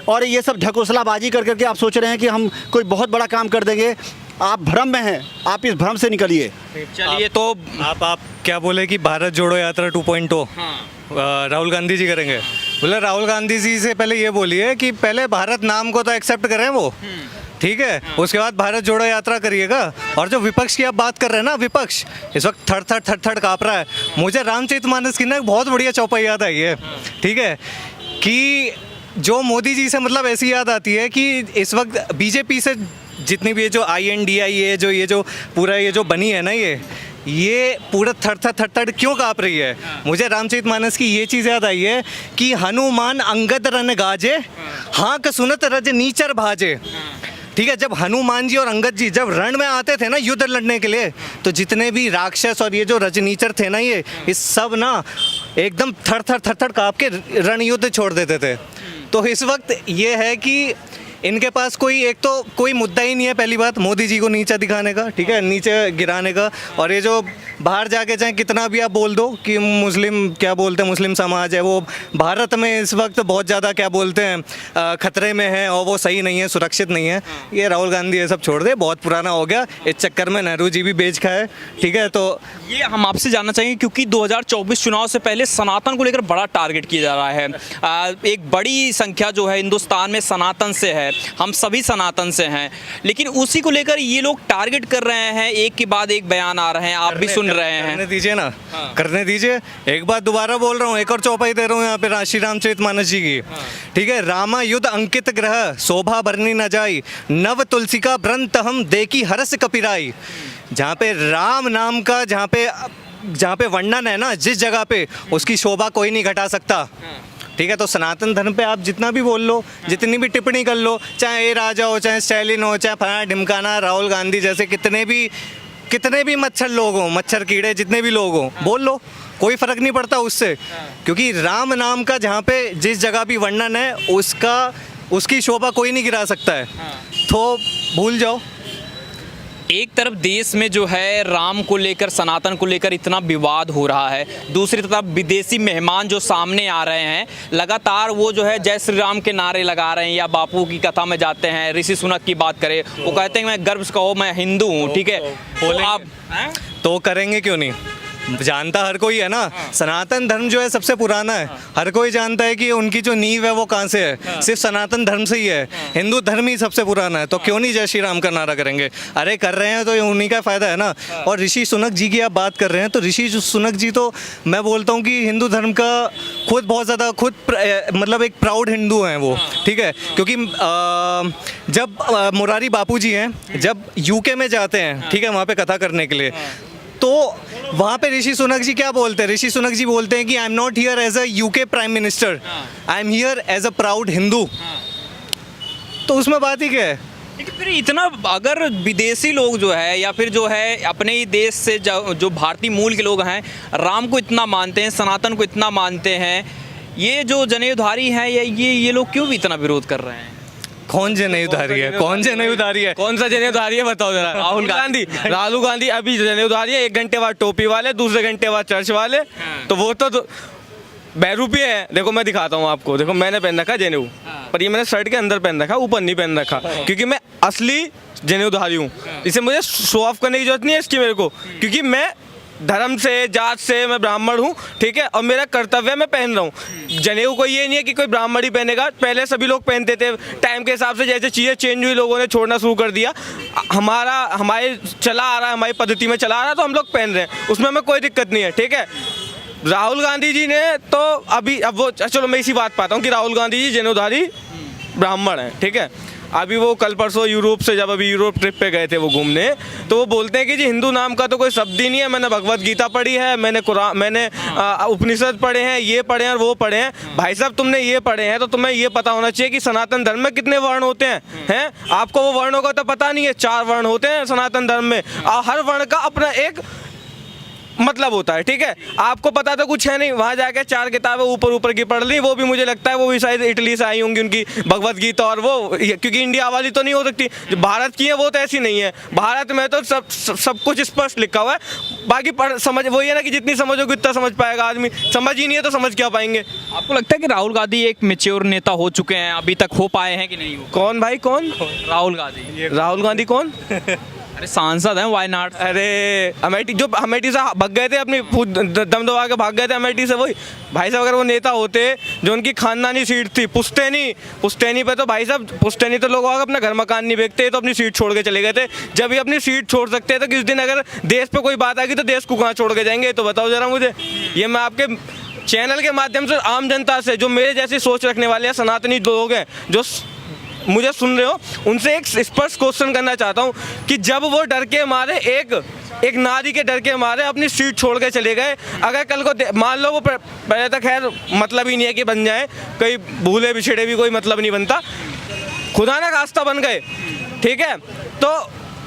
और ये सब ढकोसलाबाजी कर करके आप सोच रहे हैं कि हम कोई बहुत बड़ा काम कर देंगे। आप भ्रम में हैं, आप इस भ्रम से निकलिए। चलिए तो आप क्या बोले कि भारत जोड़ो यात्रा 2.0 राहुल गांधी जी करेंगे। बोले राहुल गांधी जी से पहले ये बोलिए कि पहले भारत नाम को तो एक्सेप्ट करें वो, ठीक है, उसके बाद भारत जोड़ो यात्रा करिएगा। और जो विपक्ष की आप बात कर रहे हैं ना, विपक्ष इस वक्त थड़ थड़ काँप रहा है। मुझे रामचरितमानस की ना एक बहुत बढ़िया चौपाई याद आई है, ठीक है, कि जो मोदी जी से मतलब ऐसी याद आती है कि इस वक्त बीजेपी से जितनी भी ये जो INDIA जो ये जो पूरा ये जो बनी है ना, ये पूरा थड़ क्यों काँप रही है। मुझे रामचरितमानस की ये चीज़ याद आई है कि हनुमान अंगद रन गाजे, हाँक सुनत रज नीचर भाजे। ठीक है, जब हनुमान जी और अंगद जी जब रण में आते थे ना युद्ध लड़ने के लिए, तो जितने भी राक्षस और ये जो रजनीचर थे ना, ये सब ना एकदम थड़ काँप के रण युद्ध छोड़ देते थे। तो इस वक्त ये है कि इनके पास एक तो कोई मुद्दा ही नहीं है, पहली बात मोदी जी को नीचा दिखाने का, ठीक है, नीचे गिराने का। और ये जो बाहर जाके चाहे कितना भी आप बोल दो कि मुस्लिम क्या बोलते हैं, मुस्लिम समाज है वो भारत में इस वक्त बहुत ज़्यादा क्या बोलते हैं खतरे में है और वो सही नहीं है, सुरक्षित नहीं है। ये राहुल गांधी ये सब छोड़ दे, बहुत पुराना हो गया। इस चक्कर में नेहरू जी भी बेच खाए, ठीक है। तो ये हम आपसे जानना चाहेंगे क्योंकि 2024 चुनाव से पहले सनातन को लेकर बड़ा टारगेट किया जा रहा है। एक बड़ी संख्या जो है हिंदुस्तान में सनातन से है, हम सभी सनातन से हैं, लेकिन उसी को लेकर ये लोग टारगेट कर रहे हैं। एक के बाद एक बयान आ रहे हैं, आप भी सुन रहे हैं। करने दीजिए ना, करने दीजिए। एक बात दोबारा बोल रहा हूँ, एक और चौपाई दे रहा हूँ यहाँ पे श्री रामचरितमानस जी की, ठीक है। रामा युद्ध अंकित ग्रह शोभा बरनी न जाई, नव तुलसी का व्रंत हम देखी हरस कपिराई। जहाँ पे राम नाम का जहाँ पे वर्णन है ना, जिस जगह पे, उसकी शोभा कोई नहीं घटा सकता, ठीक है। तो सनातन धर्म पे आप जितना भी बोल लो, जितनी भी टिप्पणी कर लो, चाहे ए राजा हो, चाहे स्टैलिन हो, चाहे फलाना ढिमकाना, राहुल गांधी जैसे कितने भी मच्छर लोग हों, मच्छर कीड़े जितने भी लोग हों, बोल लो, कोई फर्क नहीं पड़ता उससे। क्योंकि राम नाम का जहाँ पे जिस जगह भी वर्णन है, उसकी शोभा कोई नहीं गिरा सकता है, तो भूल जाओ। एक तरफ देश में जो है राम को लेकर, सनातन को लेकर इतना विवाद हो रहा है, दूसरी तरफ विदेशी मेहमान जो सामने आ रहे हैं, लगातार वो जो है जय श्री राम के नारे लगा रहे हैं, या बापू की कथा में जाते हैं, ऋषि सुनक की बात करें, वो कहते हैं मैं गर्व से कहो मैं हिंदू हूँ, ठीक है। तो आप तो करेंगे क्यों नहीं, जानता हर कोई है ना। सनातन धर्म जो है सबसे पुराना है, हर कोई जानता है कि उनकी जो नींव है वो कहाँ से है, सिर्फ सनातन धर्म से ही है। हिंदू धर्म ही सबसे पुराना है, तो क्यों नहीं जय श्री राम का नारा करेंगे। अरे कर रहे हैं तो उन्हीं का फ़ायदा है ना। और ऋषि सुनक जी की आप बात कर रहे हैं, तो ऋषि सुनक जी तो मैं बोलता हूँ कि हिंदू धर्म का खुद बहुत ज़्यादा मतलब एक प्राउड हिंदू हैं वो, ठीक है। क्योंकि जब मुरारी बापू जी हैं, जब UK में जाते हैं, ठीक है, वहाँ पे कथा करने के लिए, तो वहाँ पे ऋषि सुनक जी क्या बोलते हैं, ऋषि सुनक जी बोलते हैं कि I am not here as a UK prime minister, I am here as a proud Hindu. तो उसमें बात ही क्या है। लेकिन फिर इतना अगर विदेशी लोग जो है या फिर जो है अपने ही देश से जो भारतीय मूल के लोग हैं, राम को इतना मानते हैं, सनातन को इतना मानते हैं, ये जो जनेऊधारी हैं ये लोग क्यों भी इतना विरोध कर रहे हैं। कौन जनेऊधारी है, कौन जनेऊधारी है, कौन सा जनेऊधारी है बताओ जरा। राहुल गांधी अभी जनेऊधारी है, 1 घंटे बाद टोपी वाले, दूसरे घंटे बाद चर्च वाले, तो वो तो बहरूपी है। देखो मैं दिखाता हूँ आपको, देखो मैंने पहन रखा जनेऊ, पर ये मैंने शर्ट के अंदर पहन रखा, ऊपर नहीं पहन रखा, क्योंकि मैं असली जनेऊधारी हूँ। इसे मुझे शो ऑफ करने की जरूरत नहीं है इसकी मेरे को, क्योंकि मैं धर्म से, जात से मैं ब्राह्मण हूँ, ठीक है, और मेरा कर्तव्य मैं पहन रहा हूँ। जनेऊ को ये नहीं है कि कोई ब्राह्मण ही पहनेगा, पहले सभी लोग पहनते थे, टाइम के हिसाब से जैसे चीज़ें चेंज हुई लोगों ने छोड़ना शुरू कर दिया। हमारे चला आ रहा है, हमारी पद्धति में चला आ रहा है, तो हम लोग पहन रहे हैं, उसमें हमें कोई दिक्कत नहीं है, ठीक है। राहुल गांधी जी ने तो अब वो, चलो मैं इसी बात पाता हूँ कि राहुल गांधी जी जनेऊधारी ब्राह्मण हैं, ठीक है। अभी वो कल परसों यूरोप से, जब अभी यूरोप ट्रिप पे गए थे वो घूमने, तो वो बोलते हैं कि जी हिंदू नाम का तो कोई शब्द ही नहीं है, मैंने भगवत गीता पढ़ी है, मैंने कुरान, मैंने उपनिषद पढ़े हैं, ये पढ़े हैं और वो पढ़े हैं। भाई साहब तुमने ये पढ़े हैं तो तुम्हें ये पता होना चाहिए कि सनातन धर्म में कितने वर्ण होते हैं। आपको वो वर्णों का तो पता नहीं है, 4 वर्ण होते हैं सनातन धर्म में, और हर वर्ण का अपना एक मतलब होता है, ठीक है। आपको पता तो कुछ है नहीं, वहाँ जाके 4 किताबें ऊपर ऊपर की पढ़ ली, वो भी मुझे लगता है वो भी शायद इटली से आई होंगी, उनकी भगवत गीता, और वो क्योंकि इंडिया वाली तो नहीं हो सकती, जो भारत की है वो तो ऐसी नहीं है। भारत में तो सब कुछ स्पष्ट लिखा हुआ है, बाकी पढ़ समझ वही है ना कि जितनी समझोगे उतना समझ पाएगा आदमी, समझ ही नहीं है तो समझ क्या पाएंगे। आपको लगता है कि राहुल गांधी एक मैच्योर नेता हो चुके हैं, अभी तक हो पाए हैं कि नहीं हो? कौन भाई कौन? राहुल गांधी। राहुल गांधी कौन? अरे सांसद हैं वायनाड। अरे अमेठी, जो अमेठी से भाग गए थे, अपनी दम दबा के भाग गए थे अमेठी से, वही भाई साहब। अगर वो नेता होते जो उनकी खानदानी सीट थी पुश्तैनी पे, तो भाई साहब पुश्तैनी तो लोग अपना घर मकान नहीं बेचते, तो अपनी सीट छोड़ के चले गए थे। जब ये अपनी सीट छोड़ सकते हैं तो किस दिन अगर देश पे कोई बात आएगी तो देश को कहाँ छोड़ के जाएंगे, तो बताओ जरा मुझे। ये मैं आपके चैनल के माध्यम से आम जनता से, जो मेरे जैसी सोच रखने वाले हैं, सनातनी लोग हैं जो मुझे सुन रहे हो, उनसे एक स्पष्ट क्वेश्चन करना चाहता हूँ कि जब वो डर के मारे एक नारी के डर के मारे अपनी सीट छोड़ के चले गए, अगर कल को मान लो वो पहले तक खैर मतलब ही नहीं है कि बन जाए, कई भूले बिछड़े भी कोई मतलब नहीं बनता, खुदा ना खास्ता बन गए, ठीक है, तो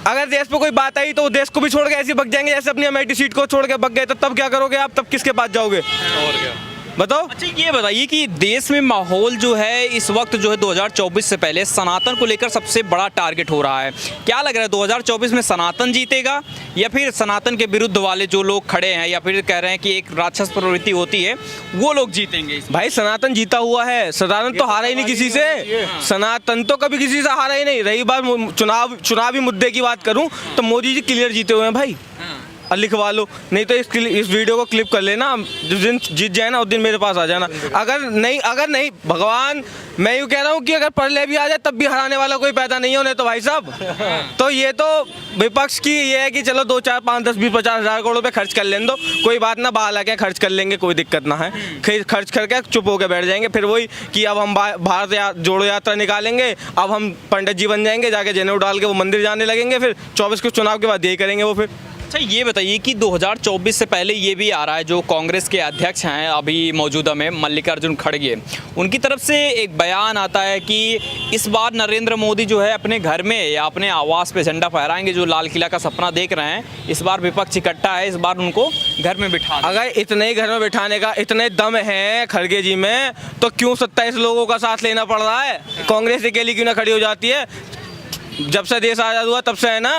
अगर देश पे कोई बात आई तो देश को भी छोड़ के ऐसे भग जाएंगे जैसे अपनी अमेठी सीट को छोड़ के भग गए, तो तब क्या करोगे आप? तब किसके पास जाओगे? और क्या बताओ। अच्छा ये बताइए कि देश में माहौल जो है इस वक्त जो है 2024 से पहले सनातन को लेकर सबसे बड़ा टारगेट हो रहा है। क्या लग रहा है 2024 में सनातन जीतेगा या फिर सनातन के विरुद्ध वाले जो लोग खड़े हैं या फिर कह रहे हैं कि एक राक्षस प्रवृत्ति होती है वो लोग जीतेंगे? भाई सनातन जीता हुआ है, सनातन तो हारा ही नहीं किसी से, सनातन तो कभी किसी से हारा ही नहीं। रही बात चुनावी मुद्दे की बात करूं तो मोदी जी क्लियर जीते हुए हैं भाई, और लिखवा लो, नहीं तो इस वीडियो को क्लिप कर लेना, जिस दिन जीत जाए ना उस दिन मेरे पास आ जाना। अगर नहीं भगवान, मैं यूँ कह रहा हूँ कि अगर परले भी आ जाए तब भी हराने वाला कोई पैदा नहीं होने, तो भाई साहब तो ये तो विपक्ष की ये है कि चलो 2, 4, 5, 10, 20, 50 हज़ार करोड़ रुपए खर्च कर लेने दो, कोई बात ना, बाहर आके खर्च कर लेंगे, कोई दिक्कत ना है, खर्च करके चुप होकर बैठ जाएंगे। फिर वही कि अब हम भारत जोड़ो यात्रा निकालेंगे, अब हम पंडित जी बन जाएंगे, जाके जनेऊ डाल के वो मंदिर जाने लगेंगे, फिर 24 के चुनाव के बाद यही करेंगे वो। फिर अच्छा ये बताइए कि 2024 से पहले ये भी आ रहा है, जो कांग्रेस के अध्यक्ष हैं अभी मौजूदा में मल्लिकार्जुन खड़गे, उनकी तरफ से एक बयान आता है कि इस बार नरेंद्र मोदी जो है अपने घर में या अपने आवास पे झंडा फहराएंगे, जो लाल किला का सपना देख रहे हैं, इस बार विपक्ष इकट्ठा है, इस बार उनको घर में बिठा। अगर इतने ही घर में बिठाने का इतने दम है खड़गे जी में, तो क्यों 27 लोगों का साथ लेना पड़ रहा है? कांग्रेस अकेली क्यों ना खड़ी हो जाती है? जब से देश आज़ाद हुआ तब से है ना,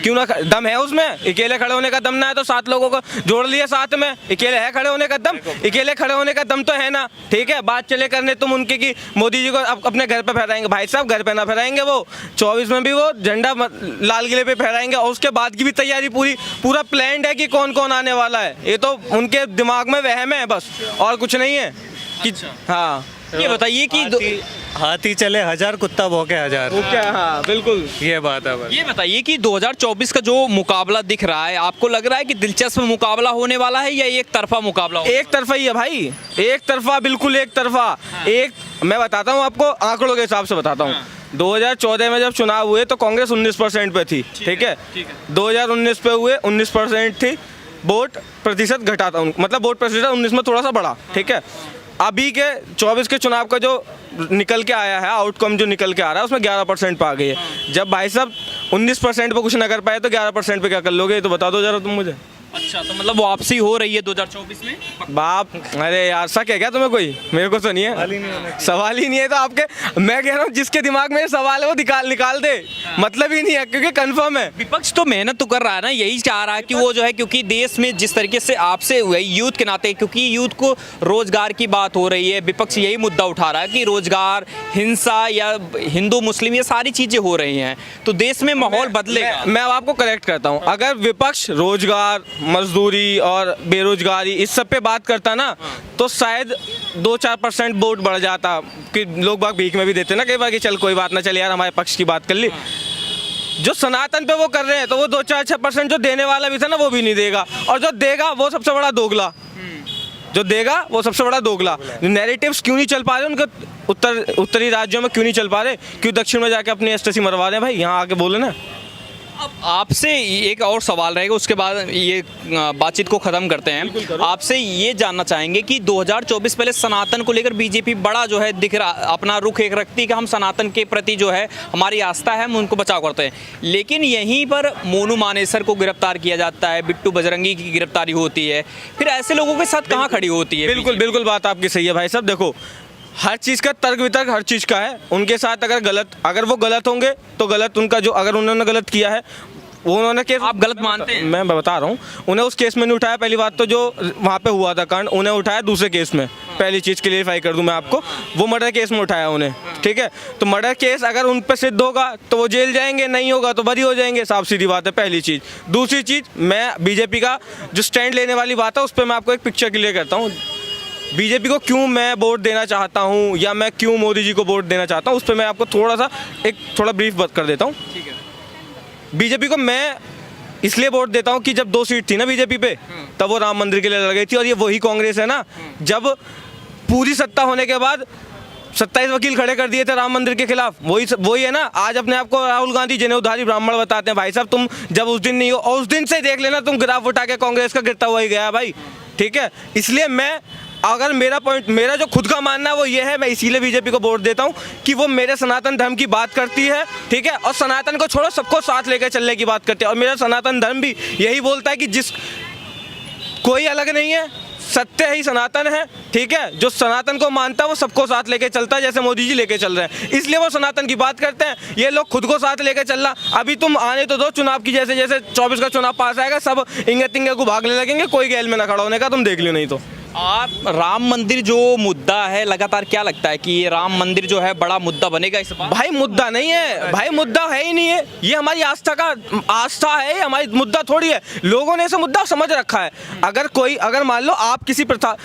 क्यों ना दम है उसमें? अकेले खड़े होने का दम ना है तो 7 लोगों को जोड़ लिया साथ में, अकेले है खड़े होने का दम? अकेले खड़े होने का दम तो है ना, ठीक है। बात चले करने तुम उनकी कि मोदी जी को अपने घर पे फहराएंगे, भाई साहब घर पे ना फहराएंगे, वो 24 में भी वो झंडा लाल किले पे फहराएंगे, और उसके बाद की भी तैयारी पूरा प्लान्ड है कि कौन कौन आने वाला है। ये तो उनके दिमाग में वहम है बस, और कुछ नहीं है कि हाँ। ये बताइए कि हाथी चले 1000, कुत्ता भौंके 1000। क्या? हाँ बिल्कुल ये बात है बस। ये बताइए कि 2024 का जो मुकाबला दिख रहा है, आपको लग रहा है कि दिलचस्प मुकाबला होने वाला है या एक तरफा मुकाबला होगा? एक तरफा ही है भाई, एक तरफा, बिल्कुल एक तरफा। मैं बताता हूँ आपको, आंकड़ों के हिसाब से बताता हूँ। 2014 में जब चुनाव हुए तो कांग्रेस 19% पे थी, ठीक है। 2019 पे हुए 19% थी, वोट प्रतिशत घटा था, मतलब वोट प्रतिशत 19 में थोड़ा सा बढ़ा, ठीक है। अभी के 24 के चुनाव का जो निकल के आया है, आउटकम जो निकल के आ रहा है, उसमें 11% पे आ गई है। जब भाई साहब 19% पे कुछ ना कर पाए तो 11% पे क्या कर लोगे? तो बता दो जरा तुम मुझे। अच्छा, तो मतलब वापसी हो रही है 2024 में? बाप, अरे यार शक है क्या तुम्हें कोई? मेरे को तो नहीं है, सवाल ही नहीं है। तो आपके, मैं कह रहा हूँ जिसके दिमाग में सवाल है वो निकाल दे, मतलब ही नहीं है, क्योंकि कंफर्म है। विपक्ष तो मेहनत तो कर रहा है ना, यही चाह रहा है कि वो जो है, क्योंकि देश में जिस तरीके से आपसे हुए यूथ के नाते, क्योंकि यूथ को रोजगार की बात हो रही है, विपक्ष यही मुद्दा उठा रहा है कि रोजगार, हिंसा या हिंदू मुस्लिम, ये सारी चीजें हो रही हैं, तो देश में माहौल बदलेगा। मैं अब आपको करेक्ट करता हूँ, अगर विपक्ष रोजगार, मजदूरी और बेरोजगारी इस सब पे बात करता ना, तो शायद 2-4% वोट बढ़ जाता, कि लोग बाग भीख में भी देते ना कई बार कि चल कोई बात ना, चल यार हमारे पक्ष की बात कर ली। जो सनातन पे वो कर रहे हैं, तो वो 2-4-6% जो देने वाला भी था ना, वो भी नहीं देगा, और जो देगा वो सबसे बड़ा दोगला, जो देगा वो सबसे बड़ा दोगला। नैरेटिव्स क्यों नहीं चल पा रहे उनके उत्तरी राज्यों में, क्यों नहीं चल पा रहे? क्यों दक्षिण में जाके अपनी एसटीसी मरवा रहे हैं भाई? यहाँ आके बोले ना। अब आपसे एक और सवाल रहेगा, उसके बाद ये बातचीत को ख़त्म करते हैं। आपसे ये जानना चाहेंगे कि 2024 पहले सनातन को लेकर बीजेपी बड़ा जो है दिख रहा, अपना रुख एक रखती है कि हम सनातन के प्रति जो है हमारी आस्था है, हम उनको बचाव करते हैं, लेकिन यहीं पर मोनू मानेसर को गिरफ्तार किया जाता है, बिट्टू बजरंगी की गिरफ्तारी होती है, फिर ऐसे लोगों के साथ कहाँ खड़ी होती है? बिल्कुल बिल्कुल बात आपकी सही है भाई साहब। देखो हर चीज़ का तर्क वितर्क हर चीज़ का है। उनके साथ अगर वो गलत होंगे तो गलत, उनका जो अगर उन्होंने गलत किया है वो उन्होंने केस, आप गलत मानते हैं? मैं बता रहा हूँ, उन्हें उस केस में नहीं उठाया। पहली बात तो जो वहाँ पे हुआ था कांड, उन्हें उठाया दूसरे केस में। पहली चीज़ क्लियरिफाई कर दूँ मैं आपको, वो मर्डर केस में उठाया उन्हें, ठीक है। तो मर्डर केस अगर उन पर सिद्ध होगा तो वो जेल जाएंगे, नहीं होगा तो बरी हो जाएंगे, साफ सीधी बात है, पहली चीज़। दूसरी चीज़, मैं बीजेपी का जो स्टैंड लेने वाली बात है उस पर मैं आपको एक पिक्चर क्लियर करता हूँ। बीजेपी को क्यों मैं वोट देना चाहता हूँ या मैं क्यों मोदी जी को वोट देना चाहता हूँ, उस पर मैं आपको थोड़ा ब्रीफ बात कर देता हूँ। ठीक है। बीजेपी को मैं इसलिए वोट देता हूँ कि जब 2 सीट थी ना बीजेपी पे, तब वो राम मंदिर के लिए लड़ गई थी। और ये वही कांग्रेस है ना, जब पूरी सत्ता होने के बाद 27 वकील खड़े कर दिए थे राम मंदिर के खिलाफ, वही है ना। आज अपने आप को राहुल गांधी जनेऊधारी ब्राह्मण बताते हैं। भाई साहब तुम जब उस दिन नहीं हो, और उस दिन से देख लेना तुम ग्राफ उठा के कांग्रेस का गिरता हुआ ही गया भाई, ठीक है। इसलिए अगर मेरा जो खुद का मानना है वो ये है, मैं इसीलिए बीजेपी को वोट देता हूँ कि वो मेरे सनातन धर्म की बात करती है, ठीक है। और सनातन को छोड़ो, सबको साथ लेकर चलने की बात करती है। और मेरा सनातन धर्म भी यही बोलता है कि कोई अलग नहीं है, सत्य ही सनातन है, ठीक है। जो सनातन को मानता है वो सबको साथ लेके चलता है, जैसे मोदी जी लेके चल रहे हैं, इसलिए वो सनातन की बात करते हैं। ये लोग खुद को साथ लेके चलना, अभी तुम आने तो दो चुनाव की, जैसे जैसे 24 का चुनाव पास आएगा सब इंगे तिंगे को भागने लगेंगे, कोई गैल में ना खड़ा होने का, तुम देख लियो नहीं तो। आप राम मंदिर जो मुद्दा है लगातार, क्या लगता है कि ये राम मंदिर जो है बड़ा मुद्दा बनेगा इस बार? भाई मुद्दा नहीं है, भाई मुद्दा है ही नहीं है, ये हमारी आस्था है, हमारी मुद्दा थोड़ी है। लोगों ने ऐसा मुद्दा समझ रखा है। अगर मान लो आप किसी प्रथा